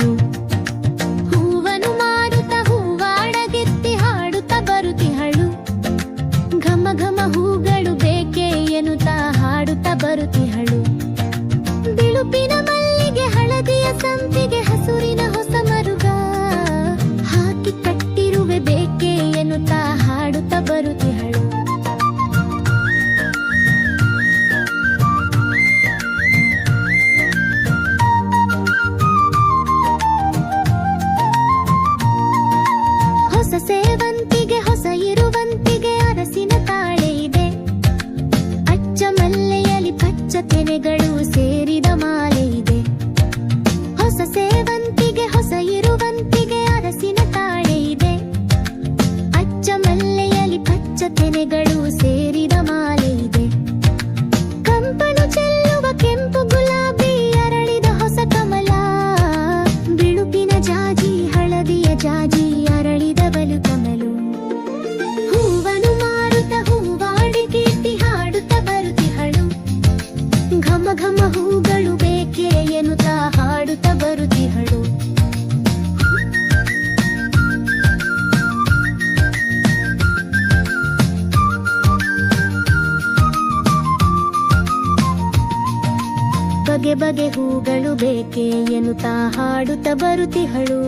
ಬರುತಿಹಳು. ಹೂವನು ಮಾರುತ ಹೂವಾಡಗೆತ್ತಿ ಹಾಡುತ್ತ ಬರುತಿಹಳು. ಘಮ ಘಮ ಹೂಗಳು ಬೇಕೆ ಎನ್ನುತ್ತಾ ಹಾಡುತ್ತ ಬರುತಿಹಳು. ಬಿಳುಪಿನ ಮಲ್ಲಿಗೆ ಹಳದಿಯ ಸಂಪಿಗೆ ಹಸುರಿನ ಹೊಸ ಮರುಗ ಹಾಕಿ ಕಟ್ಟಿರುವೆ ಬೇಕೆ ಎನ್ನುತ್ತಾ ಹಾಡುತ್ತ ಬರುತಿಹಳು. ಹೊಸ ಸೇವಂತಿಗೆ ಹೊಸ ಇರುವಂತಿಗೆ ಅರಸಿನ ತಾಳೆ ಇದೆ. ಅಚ್ಚ ಮಲ್ಲೆಯಲ್ಲಿ ಪಚ್ಚ ತೆನೆಗಳು ಸೇರಿದ ಮಾಲೆ ಇದೆ. ಹೊಸ ಸೇವಂತಿಗೆ ಹೊಸ ಇರುವಂತಿಗೆ ಅರಸಿನ ತಾಳೆ ಇದೆ. ಅಚ್ಚ ಮಲ್ಲೆಯಲ್ಲಿ ಪಚ್ಚ ತೆನೆಗಳು ಸೇರಿದ ಮಾಲೆ ಇದೆ. ಕಂಪನು ಚೆಲ್ಲುವ ಕೆಂಪು ಗುಲಾಬಿ ಅರಳಿದ ಹೊಸ ಕಮಲ. ಬಿಳುಪಿನ ಜಾಜಿ ಹಳದಿಯ ಜಾಜಿ ಅರಳಿದ ಬಲು ಕಮಲು. ಹೂವನು ಮಾರುತ ಹೂವಾಡಿ ಕೀರ್ತಿ ಹಾಡುತ್ತ ಬರುತಿಹಳು. ಘಮ ಘಮ ಹೂಗಳು ಬೇಕೆ ಎನ್ನುತ್ತಾ ಹಾಡುತ್ತ ಬರುತಿಹಳು. ಬಗೆ ಬಗೆ ಹೂಗಳು ಬೇಕೆ ಎನ್ನುತ್ತಾ ಹಾಡುತ್ತ ಬರುತಿಹಳು.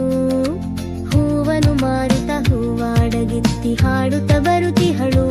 ಹೂವನು ಮಾರುತ ಹೂವಾಡಗೆತ್ತಿ ಹಾಡುತ್ತ ಬರುತಿಹಳು.